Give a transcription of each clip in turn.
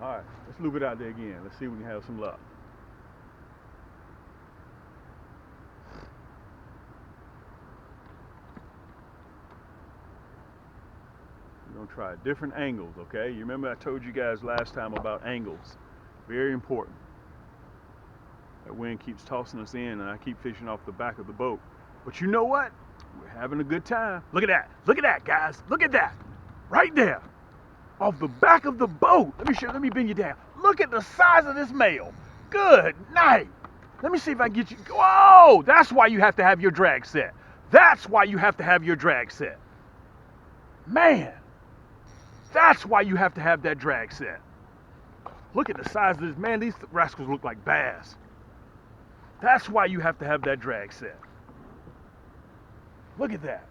All right, let's loop it out there again. Let's see if we can have some luck. We're gonna try different angles, okay? You remember I told you guys last time about angles. Very important. That wind keeps tossing us in and I keep fishing off the back of the boat. But you know what? We're having a good time. Look at that. Look at that, guys. Look at that. Right there. Off the back of the boat. Let me bend you down. Look at the size of this male. Good night. Let me see if I can get you. Whoa! That's why you have to have your drag set. That's why you have to have your drag set. Man. That's why you have to have that drag set. Look at the size of this. Man, these rascals look like bass. That's why you have to have that drag set. Look at that.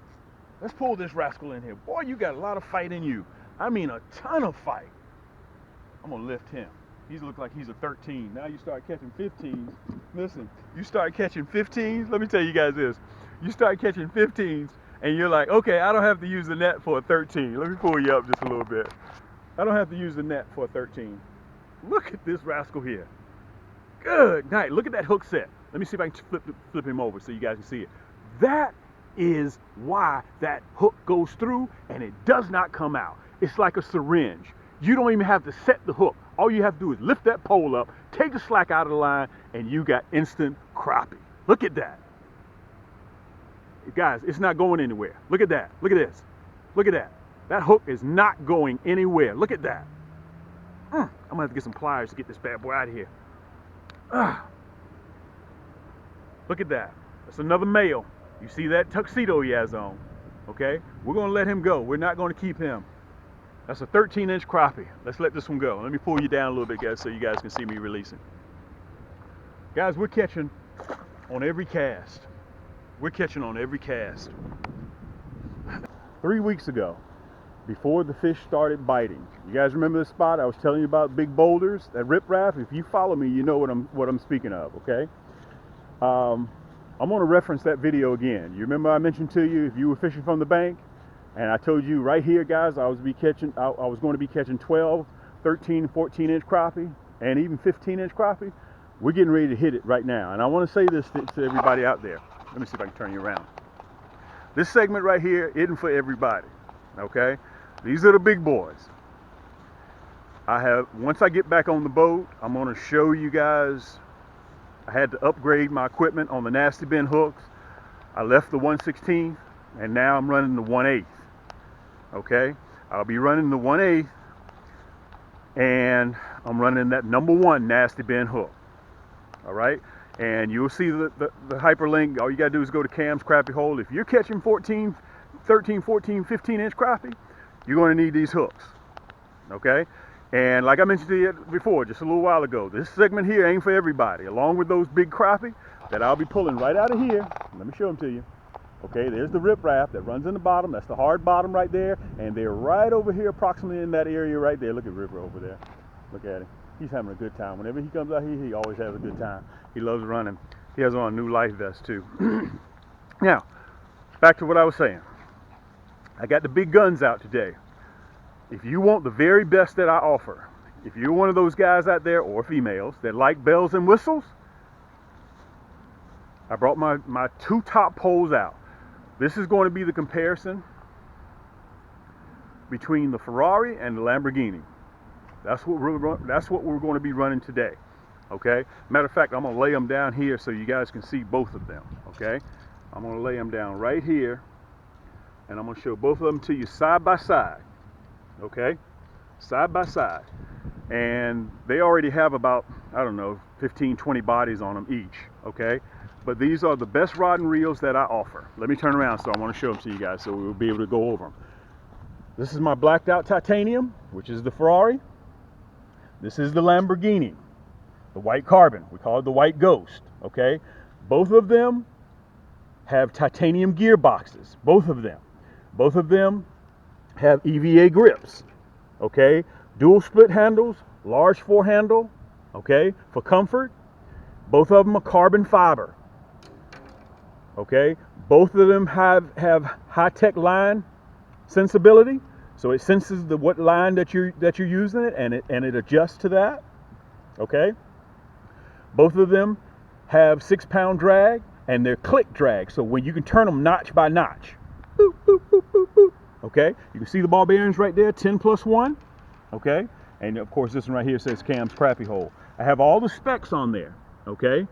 Let's pull this rascal in here. Boy, you got a lot of fight in you. I mean a ton of fight. I'm gonna lift him. He looks like he's a 13. Now you start catching 15s. Listen, you start catching 15s. Let me tell you guys this. You start catching 15s and you're like, okay, I don't have to use the net for a 13. Let me pull you up just a little bit. I don't have to use the net for a 13. Look at this rascal here. Good night. Look at that hook set. Let me see if I can flip him over so you guys can see it. That is why that hook goes through and it does not come out. It's like a syringe. You don't even have to set the hook. All you have to do is lift that pole up, take the slack out of the line, and you got instant crappie. Look at that. Guys, it's not going anywhere. Look at that. Look at this. Look at that. That hook is not going anywhere. Look at that. I'm gonna have to get some pliers to get this bad boy out of here. Look at that. That's another male. You see that tuxedo he has on. Okay? We're gonna let him go. We're not gonna keep him. That's a 13-inch crappie. Let's let this one go. Let me pull you down a little bit, guys, so you guys can see me releasing. Guys, we're catching on every cast. We're catching on every cast. 3 weeks ago, before the fish started biting, you guys remember the spot I was telling you about, big boulders, that riprap? If you follow me, you know what I'm speaking of, okay? I'm going to reference that video again. You remember I mentioned to you if you were fishing from the bank, and I told you right here, guys, I was going to be catching 12, 13, 14-inch crappie, and even 15-inch crappie. We're getting ready to hit it right now, and I want to say this to everybody out there. Let me see if I can turn you around. This segment right here isn't for everybody, okay? These are the big boys. Once I get back on the boat, I'm going to show you guys. I had to upgrade my equipment on the nasty bin hooks. I left the 1/16 and now I'm running the 1/8. Okay, I'll be running the 1/8 and I'm running that #1 nasty bin hook. All right, and you'll see the hyperlink. All you gotta do is go to Cam's Crappie Hole. If you're catching 13, 14, 15-inch crappie, you're going to need these hooks. Okay. And like I mentioned to you before, just a little while ago, this segment here ain't for everybody. Along with those big crappie that I'll be pulling right out of here. Let me show them to you. Okay, there's the riprap that runs in the bottom. That's the hard bottom right there. And they're right over here, approximately in that area right there. Look at River over there. Look at him. He's having a good time. Whenever he comes out here, he always has a good time. He loves running. He has on a new life vest too. Now, back to what I was saying. I got the big guns out today. If you want the very best that I offer, if you're one of those guys out there, or females, that like bells and whistles, I brought my two top poles out. This is going to be the comparison between the Ferrari and the Lamborghini. That's what we're going to be running today. Okay? Matter of fact, I'm going to lay them down here so you guys can see both of them. Okay? I'm going to lay them down right here, and I'm going to show both of them to you side by side. Okay, side by side, and they already have about, I don't know, 15, 20 bodies on them each. Okay, but these are the best rod and reels that I offer. Let me turn around so I want to show them to you guys so we'll be able to go over them. This is my Blackedout Titanium, which is the Ferrari. This is the Lamborghini, the white carbon. We call it the white ghost. Okay, both of them have titanium gearboxes. Both of them have EVA grips. Okay, dual split handles, large fore handle. Okay, for comfort. Both of them are carbon fiber. Okay, both of them have high-tech line sensibility, So it senses what line that you're using it, and it adjusts to that. Okay. Both of them have 6-pound drag, and they're click drag. So when you can turn them notch by notch. Boop, boop, boop, boop, boop. Okay. You can see the ball bearings right there, 10+1. Okay. And of course, this one right here says Cam's Crappie hole. I have all the specs on there. Okay.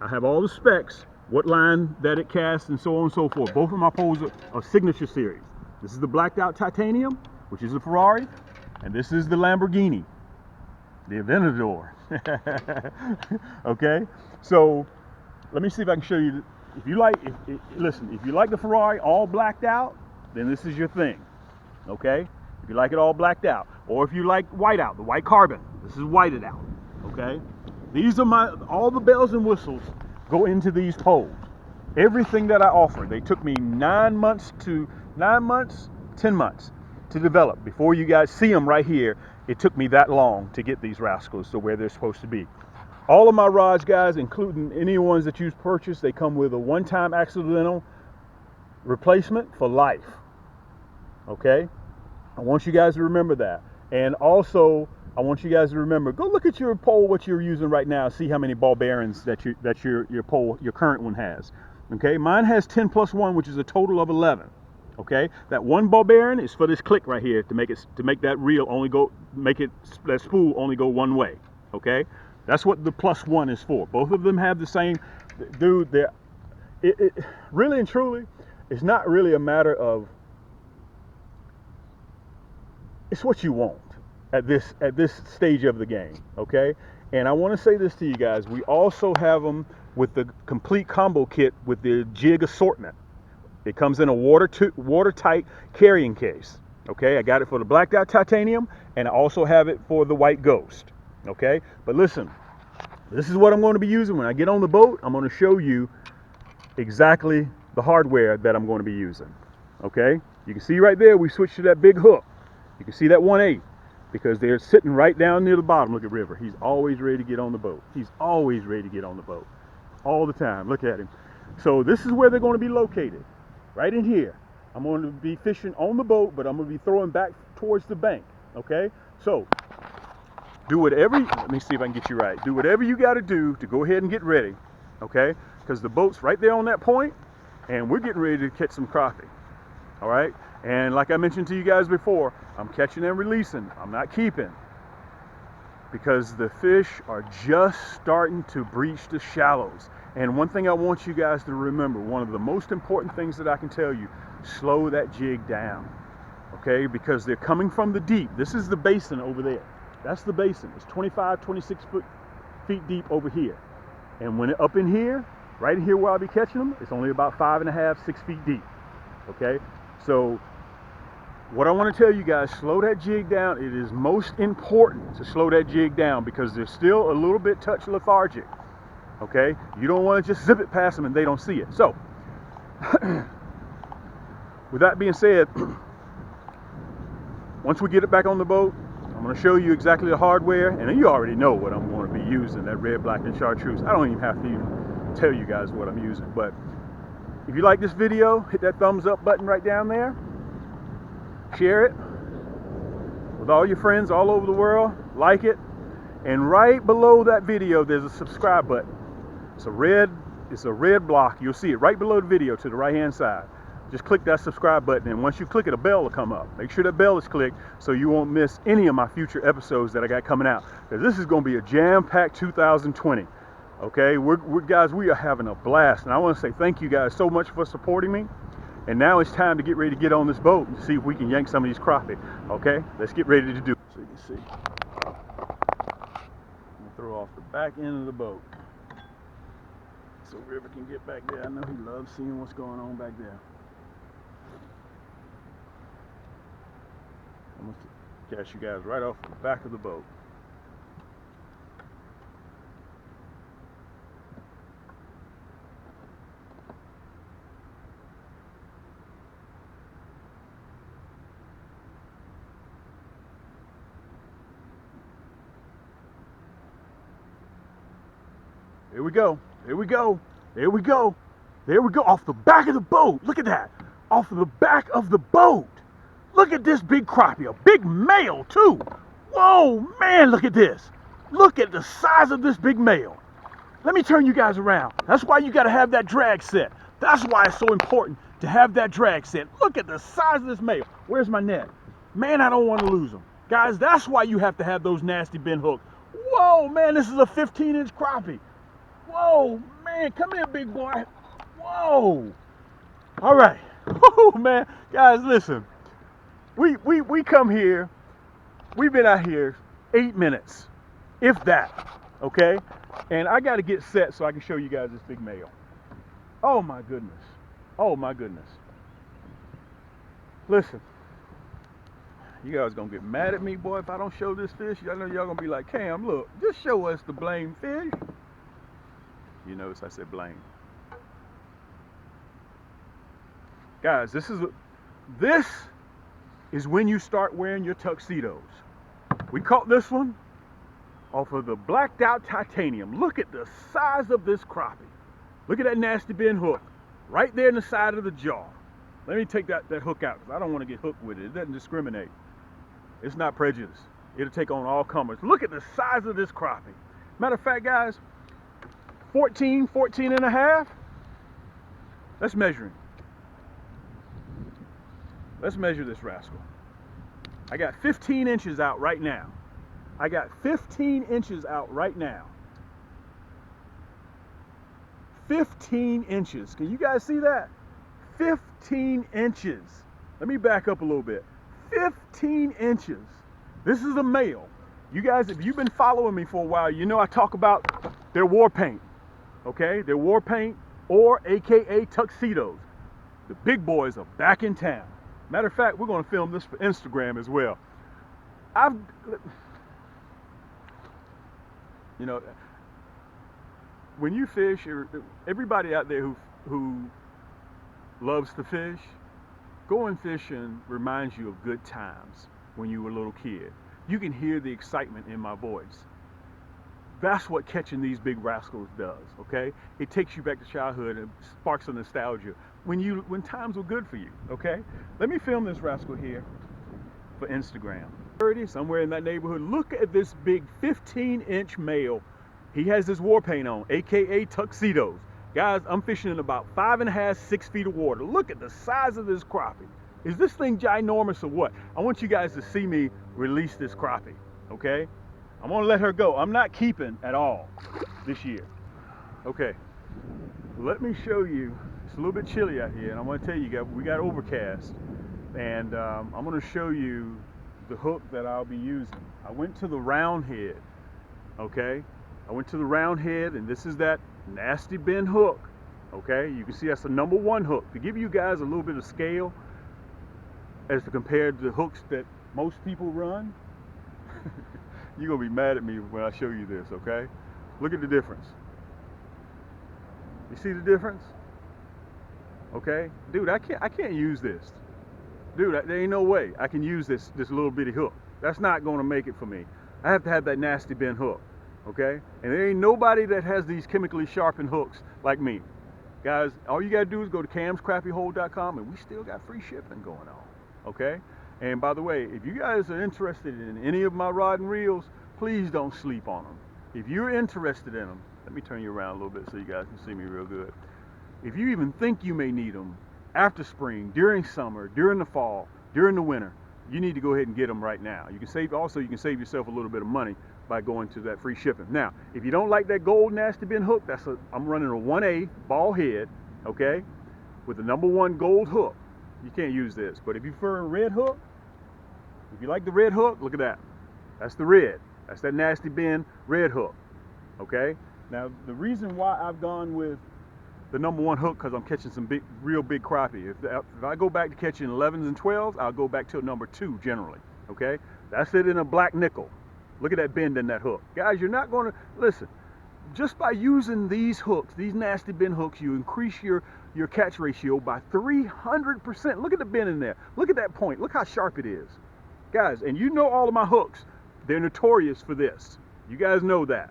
I have all the specs, what line that it casts, and so on and so forth. Both of my poles are signature series. This is the Blackedout Titanium, which is a Ferrari, and this is the Lamborghini, the Aventador. Okay, so let me see if I can show you. If you like, listen, if you like the Ferrari all blacked out, then this is your thing. Okay, if you like it all blacked out, or if you like white out, the white carbon, this is whited out. Okay, these are all the bells and whistles go into these poles. Everything that I offer. They took me 9 months, 10 months to develop. Before you guys see them right here, it took me that long to get these rascals to where they're supposed to be. All of my rods, guys, including any ones that you've purchased, they come with a one-time accidental replacement for life. Okay? I want you guys to remember that. And also, I want you guys to remember, go look at your pole, what you're using right now, see how many ball bearings that your pole, your current one has. Okay, mine has 10+1, which is a total of 11. Okay, that one ball bearing is for this click right here to make that reel only go, that spool only go one way. Okay, that's what the +1 is for. Both of them have the same, dude. It really and truly, it's not really a matter of. It's what you want at this stage of the game. Okay, and I want to say this to you guys. We also have them with the complete combo kit with the jig assortment. It comes in a watertight carrying case. Okay, I got it for the Blackedout Titanium, and I also have it for the White Ghost. Okay, but listen, this is what I'm going to be using when I get on the boat. I'm going to show you exactly the hardware that I'm going to be using. Okay, you can see right there we switched to that big hook. You can see that 1/8 because they're sitting right down near the bottom. Look at River. He's always ready to get on the boat. He's always ready to get on the boat. All the time. Look at him. So this is where they're going to be located. Right in here. I'm going to be fishing on the boat, but I'm going to be throwing back towards the bank. Okay? So, do whatever, let me see if I can get you right. Do whatever you got to do to go ahead and get ready. Okay? Because the boat's right there on that point, and we're getting ready to catch some crappie. All right? And like I mentioned to you guys before, I'm catching and releasing. I'm not keeping. Because the fish are just starting to breach the shallows. And one thing I want you guys to remember, one of the most important things that I can tell you, slow that jig down. Okay? Because they're coming from the deep. This is the basin over there. That's the basin. It's 25, 26 feet deep over here. And when up in here, right here where I'll be catching them, it's only about 5.5, 6 feet deep. Okay? So, what I want to tell you guys, slow that jig down. It is most important to slow that jig down because they're still a little bit touch lethargic. Okay? You don't want to just zip it past them and they don't see it. So, with that being said, once we get it back on the boat, I'm going to show you exactly the hardware, and then you already know what I'm going to be using, that Red, Black, and Chartreuse. I don't even have to even tell you guys what I'm using, but if you like this video, hit that thumbs up button right down there. Share it with all your friends all over the world. Like it. And right below that video, there's a subscribe button. It's a red block. You'll see it right below the video to the right-hand side. Just click that subscribe button, and once you click it, a bell will come up. Make sure that bell is clicked so you won't miss any of my future episodes that I got coming out. Because this is going to be a jam-packed 2020. Okay, guys, we are having a blast, and I want to say thank you guys so much for supporting me. And now it's time to get ready to get on this boat and see if we can yank some of these crappie. Okay, let's get ready to do it. So you can see, I'm gonna throw off the back end of the boat so River can get back there. I know he loves seeing what's going on back there. I'm gonna catch you guys right off the back of the boat. Here we go. Here we go. There we go. There we go. Off the back of the boat. Look at that. Off of the back of the boat. Look at this big crappie, a big male too. Whoa, man, look at this. Look at the size of this big male. Let me turn you guys around. That's why you gotta have that drag set. That's why it's so important to have that drag set. Look at the size of this male. Where's my net? Man, I don't want to lose them. Guys, that's why you have to have those nasty bend hooks. Whoa, man, this is a 15-inch crappie. Whoa, man, come here, big boy. Whoa. All right. Oh, man. Guys, listen. We come here. We've been out here 8 minutes, if that, okay? And I got to get set so I can show you guys this big male. Oh, my goodness. Oh, my goodness. Listen. You guys gonna get mad at me, boy, if I don't show this fish. I know y'all gonna be like, Cam, look, just show us the blame fish. You notice I said blame. Guys, this is when you start wearing your tuxedos. We caught this one off of the Blackedout Titanium. Look at the size of this crappie. Look at that nasty bend hook right there in the side of the jaw. Let me take that hook out because I don't want to get hooked with it. It doesn't discriminate. It's not prejudice. It'll take on all comers. Look at the size of this crappie. Matter of fact, guys, 14 and a half. Let's measure him. Let's measure this rascal. I got 15 inches out right now. I got 15 inches out right now. 15 inches. Can you guys see that? 15 inches. Let me back up a little bit. 15 inches. This is a male. You guys, if you've been following me for a while, you know I talk about their war paint. Okay? Their war paint, or AKA Tuxedo'S. The big boys are back in town. Matter of fact, we're going to film this for Instagram as well. You know, when you fish, everybody out there who loves to fish, going fishing reminds you of good times when you were a little kid. You can hear the excitement in my voice. That's what catching these big rascals does, okay? It takes you back to childhood and sparks a nostalgia when times were good for you, okay? Let me film this rascal here for Instagram. 30, somewhere in that neighborhood. Look at this big 15-inch male. He has his war paint on, AKA Tuxedo'S. Guys, I'm fishing in about 5.5, 6 feet of water. Look at the size of this crappie. Is this thing ginormous or what? I want you guys to see me release this crappie, okay? I'm gonna let her go. I'm not keeping at all this year. Okay, let me show you. It's a little bit chilly out here, and I'm gonna tell you, we got overcast. And I'm gonna show you the hook that I'll be using. I went to the round head, okay? I went to the round head, and this is that nasty bend hook, okay? You can see that's the #1 hook. To give you guys a little bit of scale as to compare to the hooks that most people run, you're gonna be mad at me when I show you this, okay? Look at the difference. You see the difference? Okay? Dude, I can't use this. Dude, there ain't no way I can use this little bitty hook. That's not gonna make it for me. I have to have that nasty bend hook, okay? And there ain't nobody that has these chemically sharpened hooks like me. Guys, all you gotta do is go to camscrappyhole.com, and we still got free shipping going on, okay? And by the way, if you guys are interested in any of my rod and reels, please don't sleep on them. If you're interested in them, let me turn you around a little bit so you guys can see me real good. If you even think you may need them after spring, during summer, during the fall, during the winter, you need to go ahead and get them right now. You can save yourself a little bit of money by going to that free shipping. Now, if you don't like that gold nasty bend hook, I'm running a 1A ball head, okay, with the #1 gold hook. You can't use this, but if you prefer a red hook, if you like the red hook, look at that. That's the red. That's that nasty bend red hook, okay? Now, the reason why I've gone with the #1 hook, because I'm catching some real big crappie. If I go back to catching 11s and 12s, I'll go back to #2 generally, okay? That's it in a black nickel. Look at that bend in that hook. Guys, you're not going to, listen, just by using these hooks, these nasty bend hooks, you increase your catch ratio by 300%. Look at the bend in there. Look at that point. Look how sharp it is. Guys, and you know all of my hooks, they're notorious for this. You guys know that,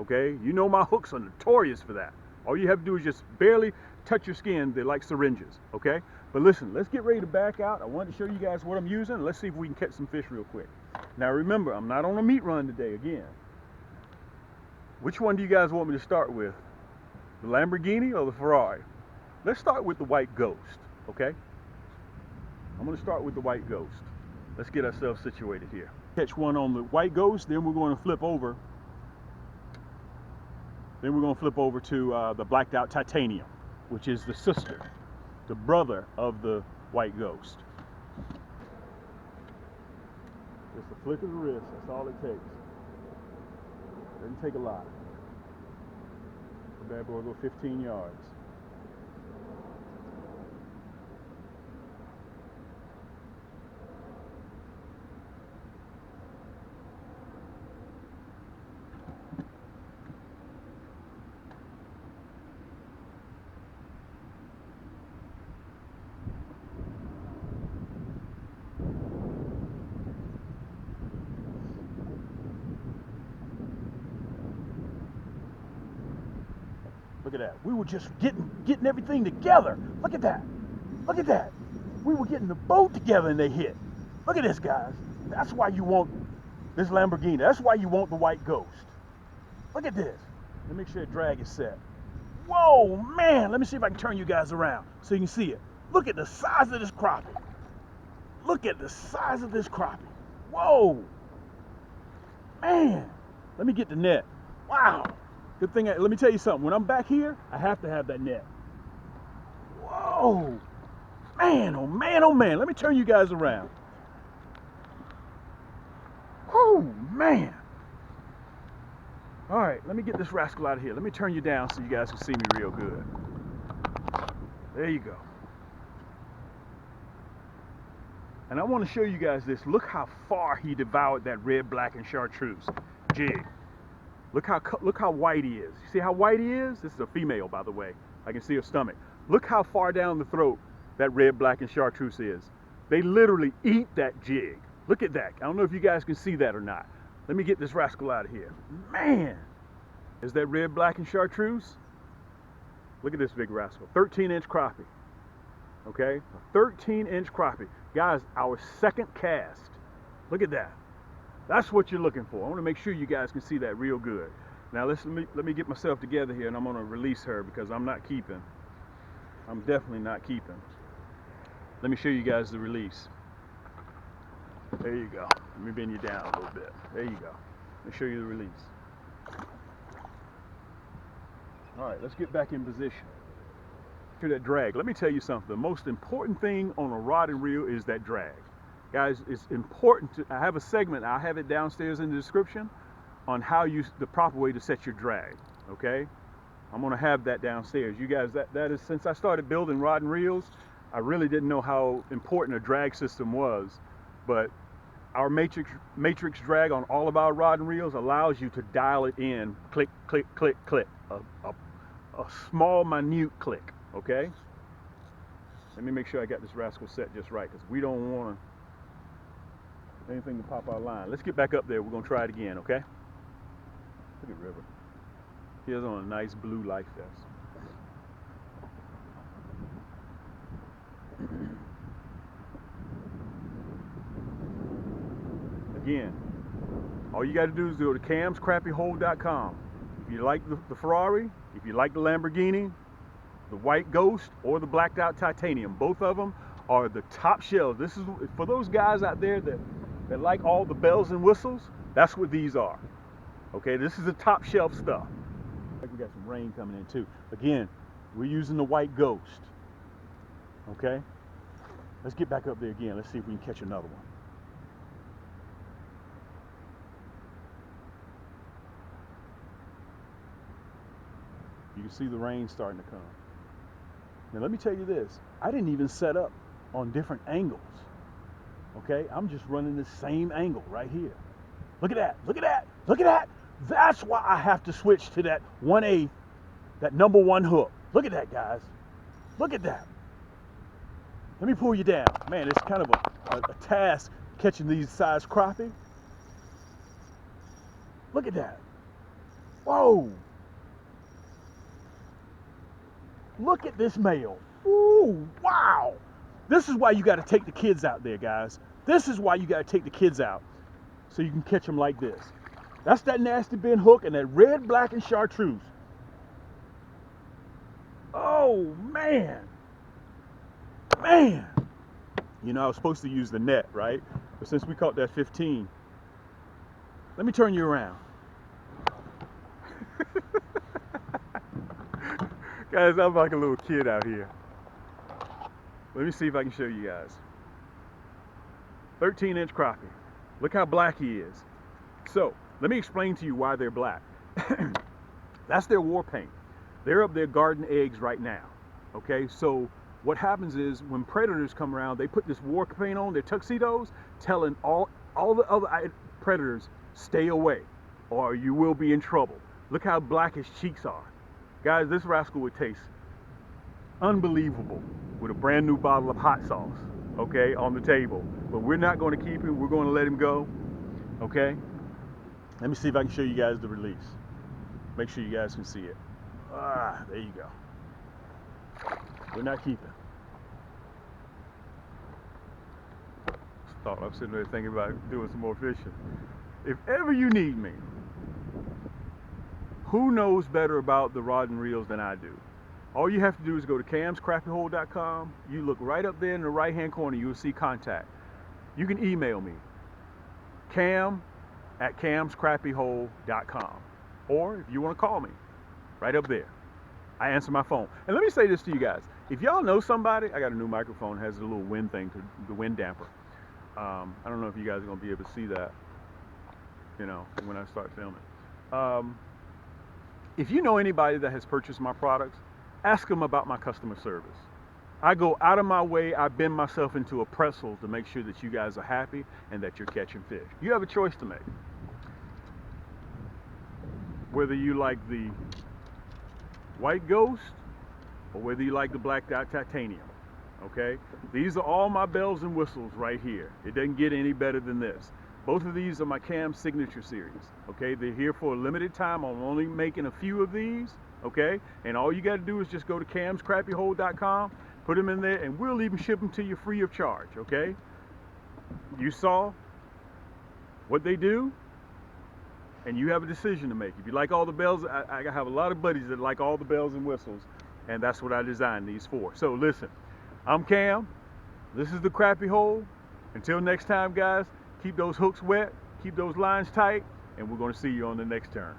okay? You know my hooks are notorious for that. All you have to do is just barely touch your skin. They're like syringes, okay? But listen, let's get ready to back out. I wanted to show you guys what I'm using. Let's see if we can catch some fish real quick. Now remember, I'm not on a meat run today again. Which one do you guys want me to start with? The Lamborghini or the Ferrari? Let's start with the White Ghost, okay? I'm gonna start with the White Ghost. Let's get ourselves situated here. Catch one on the White Ghost, then we're going to flip over. Then we're going to flip over to the Blackedout Titanium, which is the sister, the brother of the White Ghost. Just a flick of the wrist, that's all it takes. Doesn't take a lot. The bad boy will go 15 yards. Look at that. We were just getting everything together. Look at that. Look at that. We were getting the boat together and they hit. Look at this, guys. That's why you want this Lamborghini. That's why you want the White Ghost. Look at this. Let me make sure the drag is set. Whoa, man. Let me see if I can turn you guys around so you can see it. Look at the size of this crappie. Look at the size of this crappie. Whoa. Man. Let me get the net. Wow. Good thing, let me tell you something. When I'm back here, I have to have that net. Whoa. Man, oh man, oh man. Let me turn you guys around. Oh, man. All right, let me get this rascal out of here. Let me turn you down so you guys can see me real good. There you go. And I want to show you guys this. Look how far he devoured that Red, Black, and Chartreuse jig. Look how white he is. You see how white he is? This is a female, by the way. I can see her stomach. Look how far down the throat that Red, Black, and Chartreuse is. They literally eat that jig. Look at that. I don't know if you guys can see that or not. Let me get this rascal out of here. Man, is that Red, Black, and Chartreuse? Look at this big rascal. 13-inch crappie. Okay, a 13-inch crappie. Guys, our second cast. Look at that. That's what you're looking for. I want to make sure you guys can see that real good. Now let me get myself together here, and I'm going to release her because I'm not keeping. I'm definitely not keeping. Let me show you guys the release. There you go. Let me bend you down a little bit. There you go. Let me show you the release. All right, let's get back in position. Hear that drag. Let me tell you something. The most important thing on a rod and reel is that drag. Guys, it's important to, I have a segment, I have it downstairs in the description on how the proper way to set your drag, okay? I'm gonna have that downstairs. You guys, that is, since I started building rod and reels, I really didn't know how important a drag system was, but our matrix drag on all of our rod and reels allows you to dial it in, click, click, click, click, a small, minute click, okay? Let me make sure I got this rascal set just right, because we don't want anything to pop our line. Let's get back up there. We're going to try it again, okay? Look at River. He has on a nice blue life vest. Again, all you got to do is go to camscrappiehold.com. If you like the Ferrari, if you like the Lamborghini, the White Ghost, or the Blackedout Titanium, both of them are the top shelves. This is for those guys out there that like all the bells and whistles. That's what these are. Okay, this is the top shelf stuff. We got some rain coming in too. Again, we're using the White Ghost. Okay, let's get back up there again. Let's see if we can catch another one. You can see the rain starting to come. Now let me tell you this, I didn't even set up on different angles. Okay, I'm just running the same angle right here. Look at that, look at that, look at that. That's why I have to switch to that 1/8, that number 1 hook. Look at that, guys. Look at that. Let me pull you down. Man, it's kind of a task catching these size crappie. Look at that. Whoa. Look at this male. Ooh, wow. This is why you got to take the kids out there, guys. This is why you got to take the kids out so you can catch them like this. That's that nasty bin hook and that red, black, and chartreuse. Oh, man. Man. You know, I was supposed to use the net, right? But since we caught that 15, let me turn you around. Guys, I'm like a little kid out here. Let me see if I can show you guys. 13-inch crappie. Look how black he is. So, let me explain to you why they're black. That's their war paint. They're up there guarding eggs right now. Okay, so what happens is when predators come around, they put this war paint on their Tuxedo'S, telling all the other predators, stay away or you will be in trouble. Look how black his cheeks are. Guys, this rascal would taste unbelievable with a brand new bottle of hot sauce, okay, on the table. But we're not going to keep him. We're going to let him go, okay? Let me see if I can show you guys the release. Make sure you guys can see it. Ah, there you go. We're not keeping. Thought I was sitting there thinking about doing some more fishing. If ever you need me, who knows better about the rod and reels than I do? All you have to do is go to camscrappiehole.com. You look right up there in the right hand corner, you'll see contact. You can email me, cam@camscrappiehole.com. Or if you want to call me, right up there. I answer my phone. And let me say this to you guys. If y'all know somebody, I got a new microphone, has a little wind thing, the wind damper. I don't know if you guys are going to be able to see that, you know, when I start filming. If you know anybody that has purchased my products, ask them about my customer service. I go out of my way, I bend myself into a pretzel to make sure that you guys are happy and that you're catching fish. You have a choice to make. Whether you like the white ghost or whether you like the Blackedout Titanium, okay? These are all my bells and whistles right here. It doesn't get any better than this. Both of these are my Cam Signature Series, okay? They're here for a limited time. I'm only making a few of these, okay? And all you got to do is just go to camscrappiehole.com, put them in there, and we'll even ship them to you free of charge, okay? You saw what they do, and you have a decision to make. If you like all the bells, I have a lot of buddies that like all the bells and whistles, and that's what I designed these for. So listen, I'm Cam. This is the Crappie Hole. Until next time, guys, keep those hooks wet, keep those lines tight, and we're going to see you on the next turn.